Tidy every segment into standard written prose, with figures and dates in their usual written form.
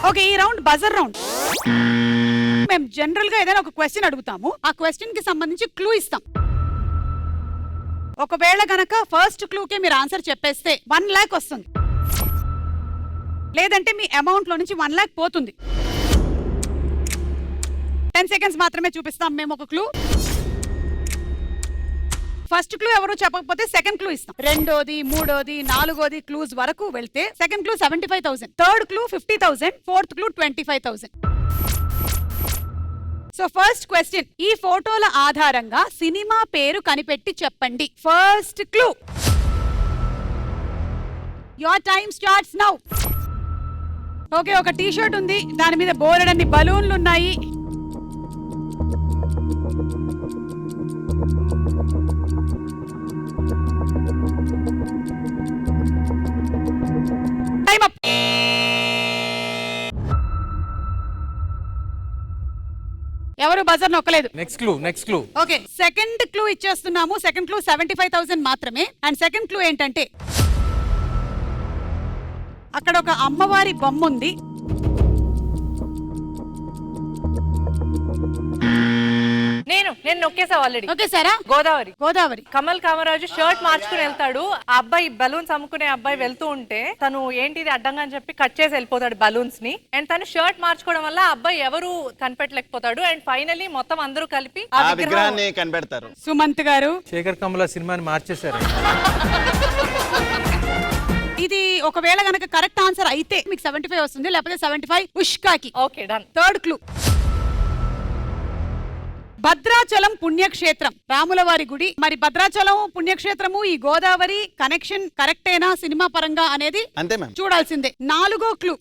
Okay, ఈ round buzzer round. మేము general గా ఏదైనా ఒక క్వశ్చన్ అడుగుతాము, ఆ క్వశ్చన్ కి సంబంధించి క్లూ ఇస్తాం. ఒకవేళ గనక ఫస్ట్ క్లూకే మీరు ఆన్సర్ చెప్పేస్తే 1 lakh వస్తుంది, లేదంటే మీ అమౌంట్ లో నుంచి 1 lakh పోతుంది. 10 seconds మాత్రమే చూపిస్తాం మేము ఒక క్లూ. ఫస్ట్ క్లూ ఎవరు చెప్పకపోతే సెకండ్ క్లూ ఇస్తాం. రెండోది, మూడోది, నాలుగోది క్లూస్ వరకు వెళ్తే second clue 75,000, third clue 50,000, fourth clue 25,000. So first question, ఈ ఫోటోల ఆధారంగా సినిమా పేరు కనిపెట్టి చెప్పండి. First clue. Your time starts now. Okay, ఒక టీ షర్ట్ ఉంది, దాని మీద బోలెడన్ని బలూన్లు ఉన్నాయి. Time up. ఎవరు బజర్ నొక్కలేదు. Next clue. Okay, second clue ఇచ్చేస్తున్నాము. సెకండ్ క్లూ 75,000 మాత్రమే. అండ్ సెకండ్ క్లూ ఏంటంటే అక్కడ ఒక అమ్మవారి బొమ్మ ఉంది. నేను నొక్కేసా ఆల్రెడీ. ఓకే సారా. గోదావరి. కమల్ కామరాజు షర్ట్ మార్చుకుని వెళ్తాడు. ఆ అబ్బాయి బలూన్స్ అమ్ముకునే అబ్బాయి వెళ్తూ ఉంటే తను ఏంటిది అడ్డంగా అని చెప్పి కట్ చేసి వెళ్ళిపోతాడు బలూన్స్ ని. అండ్ తను షర్ట్ మార్చుకోవడం వల్ల ఆ అబ్బాయి ఎవరు కనిపెట్టలేకపోతాడు. అండ్ ఫైనలీ మొత్తం అందరూ కలిపి ఆ విగ్రహాన్ని కనిపెడతారు. సుమంత్ గారు శేఖర్ కమల సినిమాని మార్చేశారు. ఇది ఒకవేళ గనక కరెక్ట్ ఆన్సర్ అయితే మీకు 75 వస్తుంది, లేకపోతే 75 ఉష్కాకి. Okay done. Third clue. Bhadrachalam పుణ్యక్షేత్రం, రాములవారి గుడి. మరి భద్రాచలం పుణ్యక్షేత్రము, ఈ గోదావరి కనెక్షన్ కరెక్టేనా సినిమా పరంగా అనేది అంతే మ్యామ్, చూడాల్సిందే. నాలుగో క్లూ.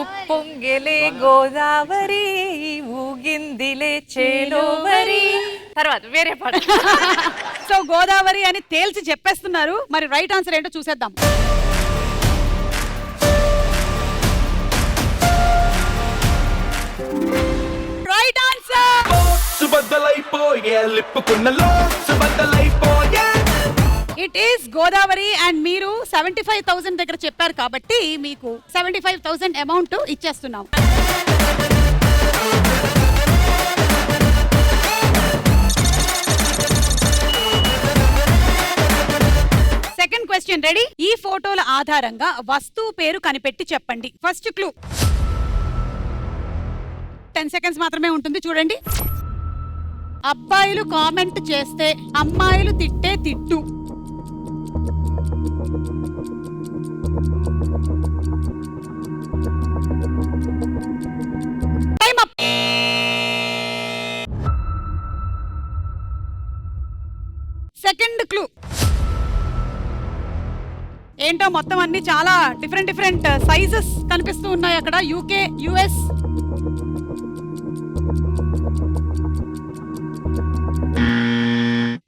ఉప్పొంగెలే గోదావరి ఊగిందిలే చేలోవరి. తర్వాత వేరే పాట. సో గోదావరి అని తేల్చి చెప్పేస్తున్నారు. మరి రైట్ ఆన్సర్ ఏంటో చూసేద్దాం. Right answer. It is Godavari. And మీరు 75,000 దగ్గర చెప్పారు కాబట్టి మీకు 75,000 అమౌంట్ ఇచ్చేస్తున్నాం. Second question ready. ఈ ఫోటోల ఆధారంగా వస్తువు పేరు కనిపెట్టి చెప్పండి. First clue. 10 seconds మాత్రమే ఉంటుంది, చూడండి. అబ్బాయిలు కామెంట్ చేస్తే అమ్మాయిలు తిట్టే తిట్టు. Time up. Second clue. ఏంటో మొత్తం అన్ని చాలా డిఫరెంట్ సైజెస్ కనిపిస్తూ ఉన్నాయి అక్కడ. UK, US.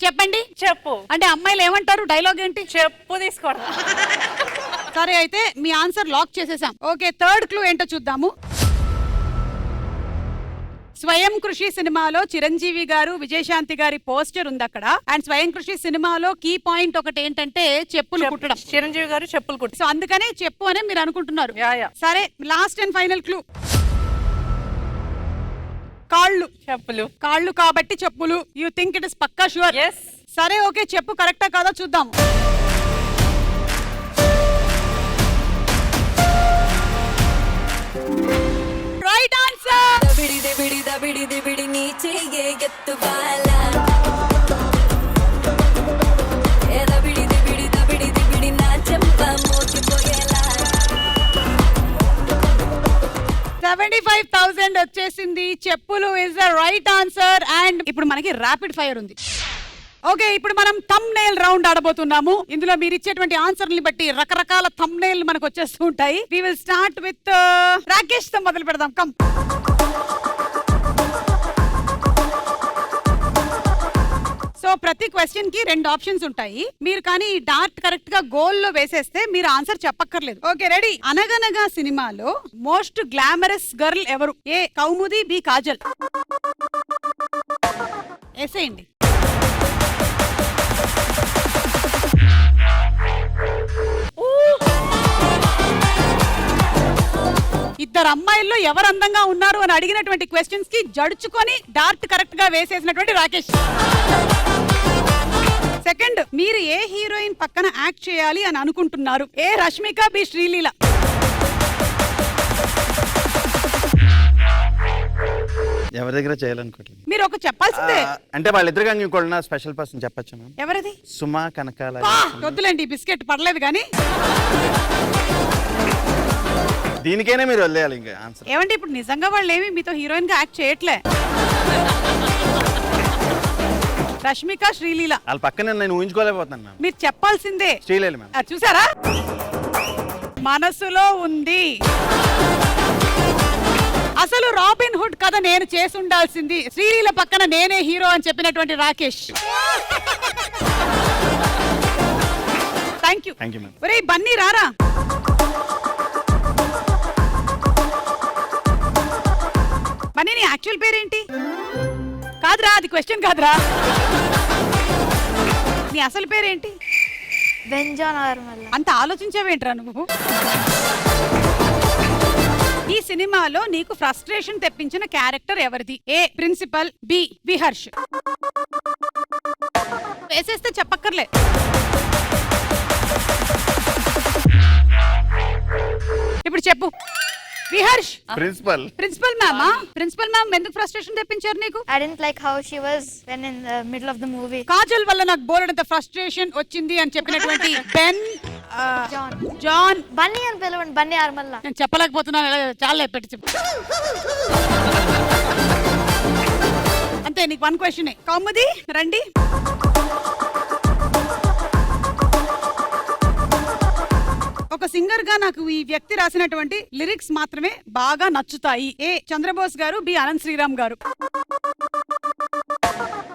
చెప్పండి. చెప్పు అంటే అమ్మాయిలు ఏమంటారు? డైలాగ్ ఏంటి? చెప్పు తీసుకోండి. సరే, అయితే మీ ఆన్సర్ లాక్ చేసేసాం. ఓకే, థర్డ్ క్లూ ఏంటో చూద్దాము. స్వయం కృషి సినిమాలో చిరంజీవి గారు, విజయశాంతి గారి పోస్టర్ ఉంది అక్కడ. అండ్ స్వయం కృషి సినిమాలో కీ పాయింట్ ఒకటి ఏంటంటే చెప్పులు కుట్టడం. చిరంజీవి గారు చెప్పులు కుట్టు. సో అందుకనే చెప్పు అని మీరు అనుకుంటున్నారు. యా. సరే, లాస్ట్ అండ్ ఫైనల్ క్లూ. కాళ్ళు. చెప్పులు. కాళ్ళు కాబట్టి చెప్పులు. యూ థింక్ ఇట్ ఇస్ పక్కా షూర్? yes. సరే, ఓకే, చెప్పు కరెక్టా కాదో చూద్దాం. Right answer. $75,000 వచ్చేసింది. చెప్పులు is the right answer. And ఇప్పుడు మనకి ర్యాపిడ్ ఫైర్ ఉంది. ఓకే, ఇప్పుడు మనం థంబ్ నెయిల్ రౌండ్ ఆడబోతున్నాము. ఇందులో మీరు ఇచ్చేటువంటి ఆన్సర్ని బట్టి రకరకాల థంబ్ నెయిల్ మనకు వచ్చేస్తూ ఉంటాయి. We will start with Rakesh తో మొదలు పెడదాం. కమ్. సో ప్రతి క్వశ్చన్ కి 2 ఆప్షన్స్ ఉంటాయి. మీరు కానీ ఈ డార్ట్ కరెక్ట్ గా గోల్ లో వేసేస్తే మీరు ఆన్సర్ చెప్పక్కర్లేదు. Okay, ready. అనగనగా సినిమాలో మోస్ట్ గ్లామరస్ గర్ల్ ఎవరు? ఏ కౌముది, బి కాజల్. వేసేయండి. ఇద్దరు అమ్మాయిల్లో ఎవరు అందంగా ఉన్నారు అని అడిగినటువంటి క్వశ్చన్స్ కి జడుచుకొని డార్ట్ కరెక్ట్ గా వేసేసినటువంటి రాకేష్. సెకండ్, మీరు ఏ హీరోయిన్ పక్కన యాక్ట్ చేయాలి అని అనుకుంటున్నారు? ఏ రష్మిక, బి శ్రీలీల. ఎవరి దగ్గర చేయాలనుకోవట్లేదు. మీరు ఒక చెప్పాల్సిందే. అంటే వాళ్ళిద్దరుగా ఇంకోళ్ళ స్పెషల్ పర్సన్ చెప్పచ్చు మ్యామ్. ఎవరిది? సుమా, కనకాల. వద్దులేండి, బిస్కెట్ పడలేదు కానీ. దీనికైనా మీరు వదిలేయాలి ఇంకా ఆన్సర్. ఏమంటే ఇప్పుడు నిజంగా వాళ్ళు ఏమి మీతో హీరోయిన్ గా యాక్ట్ చేయట్లే. రష్మిక, శ్రీలీల. వాళ్ళ పక్కన నేను ఊహించుకోలేకపోతున్నాను మ్యామ్. మీరు చెప్పాల్సిందే. శ్రీలీల మ్యామ్. చూసారా, మనసులో ఉంది. అసలు రాబిన్ హుడ్ కథ నేను చేసి ఉండాల్సింది. శ్రీలీల పక్కన నేనే హీరో అని చెప్పినటువంటి Rakesh. Thank you. Thank you ma'am. ఒరే బన్నీ రారా. బన్నీ నీ యాక్చువల్ పేరేంటి? కాదురా, అది క్వశ్చన్ కాదురా. నీ అసలు పేరేంటి? బెంజాన్ ఆర్మల్. అంత ఆలోచించావేంట్రా నువ్వు? ఈ సినిమాలో నీకు ఫ్రస్ట్రేషన్ తెప్పించిన క్యారెక్టర్ ఎవరిది? A principal, B Viharsh. వేసేస్తే చెప్పక్కర్లే. ఇప్పుడు చెప్పు. విహర్ష్. ప్రిన్సిపల్. ప్రిన్సిపల్ మ్యామా? ప్రిన్సిపల్ మ్యామ్ ఎందుకు ఫ్రస్ట్రేషన్ తెప్పించారు నీకు? I didn't like how she was when in the middle of the movie. Kajal వల్ల నాకు బోలెడంత ఫ్రస్ట్రేషన్ వచ్చింది అని చెప్పినటువంటి బెన్, John. జాన్. బన్నీ అని పిలవండి, బన్నీ ఆర్మల్లా. నేను చెప్పలేకపోతున్నాను, చాలా పెట్టి చెప్పు. అంతే, నీకు వన్ క్వశ్చన్. కౌముది రండి. ఒక సింగర్ గా నాకు ఈ వ్యక్తి రాసినటువంటి లిరిక్స్ మాత్రమే బాగా నచ్చుతాయి. ఏ చంద్రబోస్ గారు, బి అనంత్ శ్రీరామ్ గారు.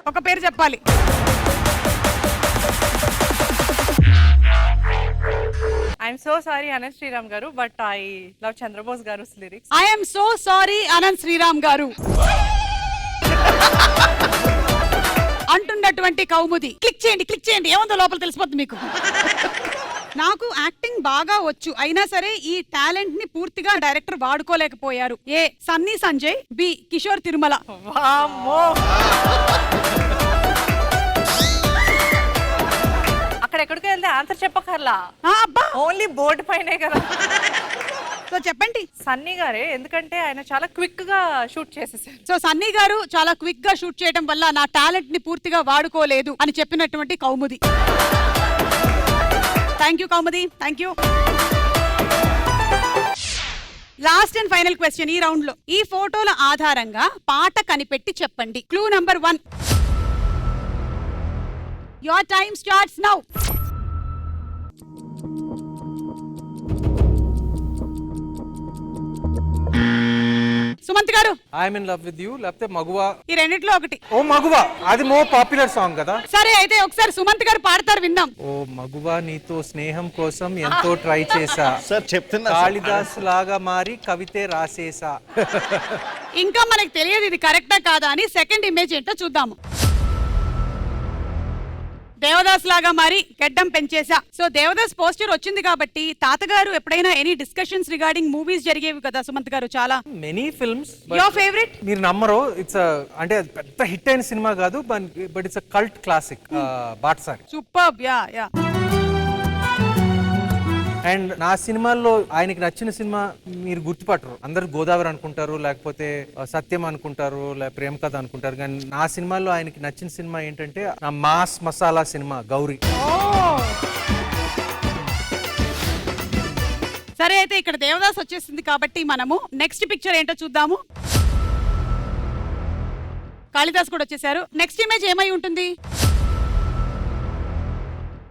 ఒక పేరు చెప్పాలి. I'm so sorry Anant Sriram గారు, బట్ ఐ లవ్ చంద్రబోస్ గారు lyrics. I'm so sorry Anant Sriram గారు అంటున్నటువంటి కౌముది. క్లిక్ చేయండి, క్లిక్ చేయండి, ఏముందో లోపల తెలిసిపోతుంది మీకు. నాకు యాక్టింగ్ బాగా వచ్చు, అయినా సరే ఈ టాలెంట్ ని పూర్తిగా డైరెక్టర్ వాడుకోలేకపోయారు. ఏ సన్నీ సంజయ్, బి కిషోర్ తిరుమల. వామ్మో, అక్కడెక్కడికి వెళ్తే ఆన్సర్ చెప్పకర్లా, అబ్బా, ఓన్లీ బోర్డు పైనే కదా. సో చెప్పండి. సన్నీ గారే, ఎందుకంటే ఆయన చాలా క్విక్ గా షూట్ చేసేసారు. సో సన్నీ గారు చాలా క్విక్ గా షూట్ చేయడం వల్ల నా టాలెంట్ ని పూర్తిగా వాడుకోలేదు అని చెప్పినటువంటి Kaumudi. Thank you Kaumudi, thank you. Last and final question ఈ రౌండ్ లో. ఈ ఫోటోల ఆధారంగా పాట కనిపెట్టి చెప్పండి. Clue number 1. Your time starts now. Sumanth garu. I'm in love with you లేకపోతే మగువా. ఈ రెండిట్లో ఒకటి. ఓ మగువా, అది మోర్ పాపులర్ సాంగ్ కదా. సరే అయితే ఒకసారి సుమంత్ గారు పాడతారు, విందాం. ఓ మగువా నీతో స్నేహం కోసం ఎంతో ట్రై చేసా, సార్ చెప్తున్నా. కాళిదాస్ లాగా మారి కవితే రాసేసా. ఇంకా మనకు తెలియదు ఇది కరెక్టా కాదా అని. సెకండ్ ఇమేజ్ ఏంటో చూద్దాము. దేవదాస్ లాగా మరి గడ్డం పెంచేసా. సో దేవదాస్ పోస్టర్ వచ్చింది కాబట్టి తాతగారు ఎప్పుడైనా ఎనీ డిస్కషన్స్ రిగార్డింగ్ మూవీస్ జరిగేవి కదా సుమంత్ గారు, చాలా మెనీ ఫిల్మ్స్. Your favourite? మీరు నమ్మరు, ఇట్స్ అంటే పెద్ద హిట్ అయిన సినిమా కాదు, but it's a cult classic, బాట్సారి. సూపర్బ్. Yeah yeah. అండ్ నా సినిమాల్లో ఆయనకి నచ్చిన సినిమా మీరు గుర్తుపట్టరు. అందరు గోదావరి అనుకుంటారు, లేకపోతే సత్యం అనుకుంటారు, లేకపోతే ప్రేమ కథ అనుకుంటారు. కానీ నా సినిమాల్లో ఆయనకి నచ్చిన సినిమా ఏంటంటే నా మాస్ మసాలా సినిమా గౌరీ. సరే అయితే ఇక్కడ దేవదాస్ వచ్చేసింది కాబట్టి మనము నెక్స్ట్ పిక్చర్ ఏంటో చూద్దాము. కాళిదాస్ కూడా వచ్చేసారు. నెక్స్ట్ ఇమేజ్ ఏమై ఉంటుంది?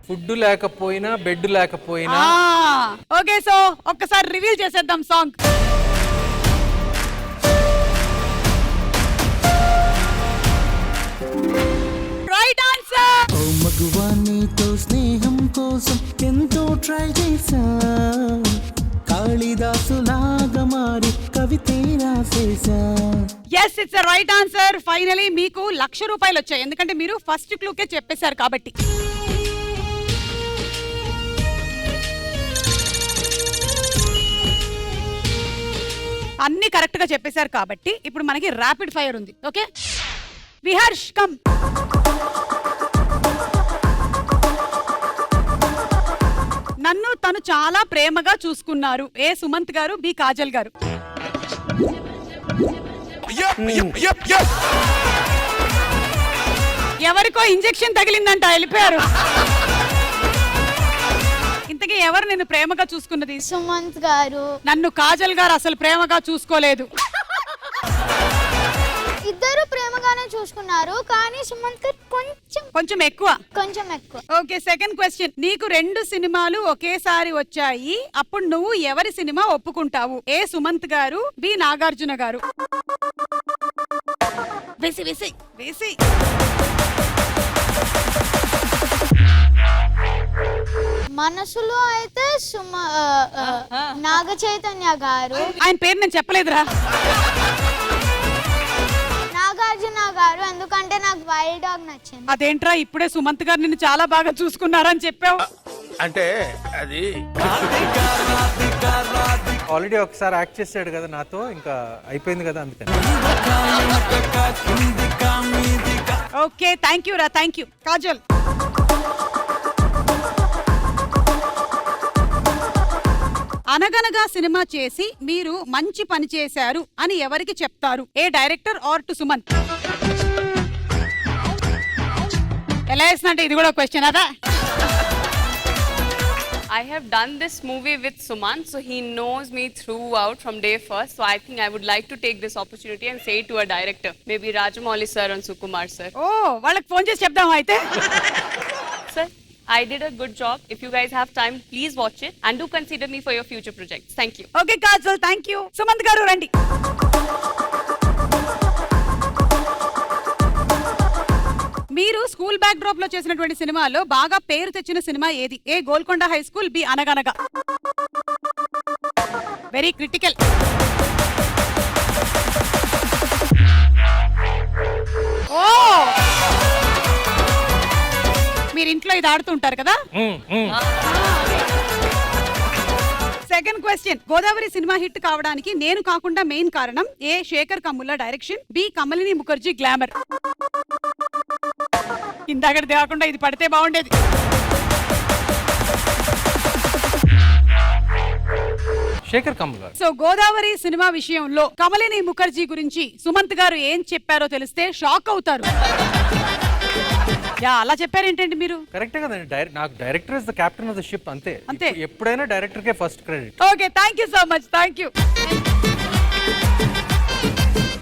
ఫుడ్ లేకపోయినా బెడ్ లేకపోయినా. ఓకే, సో ఒక్కసారి రివీల్ చేసేద్దాం సాంగ్. Right answer. ఓ మగువా నీతో స్నేహం కోసం ఎంతో ట్రై చేసా, కాళిదాసు లాగా మారి కవితే రాసేసా. Yes, it's right answer. Finally మీకు 1,00,000 రూపాయలు వచ్చాయి, ఎందుకంటే మీరు ఫస్ట్ క్లూకే చెప్పేశారు కాబట్టి. అన్ని కరెక్ట్ గా చెప్పేశారు కాబట్టి ఇప్పుడు మనకి ర్యాపిడ్ ఫైర్ ఉంది. Okay Viharsh come. నన్ను తను చాలా ప్రేమగా చూసుకున్నారు. ఏ సుమంత్ గారు, బి కాజల్ గారు. ఎవరికో ఇంజెక్షన్ తగిలిందంట, వెళ్ళిపోయారు. ఇంతకీ ఎవరు నిన్ను ప్రేమగా చూసుకున్నది? సుమంత్ గారు. నన్ను కాజల్ గారు అసలు ప్రేమగా చూసుకోలేదు. ఇద్దరు ప్రేమగానే చూసుకున్నారు, కానీ సుమంత్ గారు కొంచెం ఎక్కువ. ఎక్కువ. Okay second question. నీకు 2 సినిమాలు ఒకేసారి వచ్చాయి, అప్పుడు నువ్వు ఎవరి సినిమా ఒప్పుకుంటావు? ఏ సుమంత్ గారు, బి నాగార్జున గారు. వేసి వేసి వేసి. మనసులో అయితే నాగ చైతన్య గారు. ఆయన పేరు నేను చెప్పలేదురా. నాగార్జున గారు, ఎందుకంటే నాకు వైల్డ్ డాగ్ నచ్చింది. అదేంట్రా ఇప్పుడే సుమంత్ గారు నిన్ను చాలా బాగా చూసుకున్నారని చెప్పావు? అంటే అది ఆల్రెడీ ఒకసారి యాక్ట్ చేశాడు కదా నాతో, ఇంకా అయిపోయింది కదా, అందుకని. ఓకే థ్యాంక్ యూ రా, థ్యాంక్ యూ. కాజల్, అనగనగా సినిమా చేసి మీరు మంచి పని చేశారు అని ఎవరికి చెప్తారు? ఏ డైరెక్టర్ ఆర్ టు సుమంత్? ఎలా వేసినట్టే ఇది కూడా క్వశ్చన్ అదా? I have done this movie with Sumant, so he knows me throughout from day first. So I think I would like to take this opportunity and say to a director, maybe Rajamouli sir and Sukumar sir. ఓ వాళ్ళకి phone చేసి చెప్దాం అయితే. Sir, I did a good job. If you guys have time, please watch it and do consider me for your future projects. Thank you. Okay Kajal, thank you. Sumanth గారు రండి. మీరు school back drop లో చేసినటువంటి సినిమాలో బాగా పేరు తెచ్చిన సినిమా ఏది? A Golconda high school, B Anaganaga. Very critical. ఓ మీరు ఇంట్లో ఇది ఆడుతుంటారు కదా? Second question. Godavari cinema hit కావడానికి నేను కాకుండా మెయిన్ కారణం? A Shekhar Kammula direction, B Kamalini Mukherjee glamour. ఇందాకటి కాకుండా ఇది పడితే బాగుండేది. శేఖర్ కమ్ముల్ గారు. సో గోదావరి సినిమా విషయంలో కమలిని ముఖర్జీ గురించి సుమంత్ గారు ఏం చెప్పారో తెలిస్తే షాక్ అవుతారు. యా అలా చెప్పారేంటండి మీరు? కరెక్టే కదండి, నాకు director is the captain of the ship, అంతే. అంతే. ఎప్పుడైనా director K first credit. Okay thank you so much, thank you.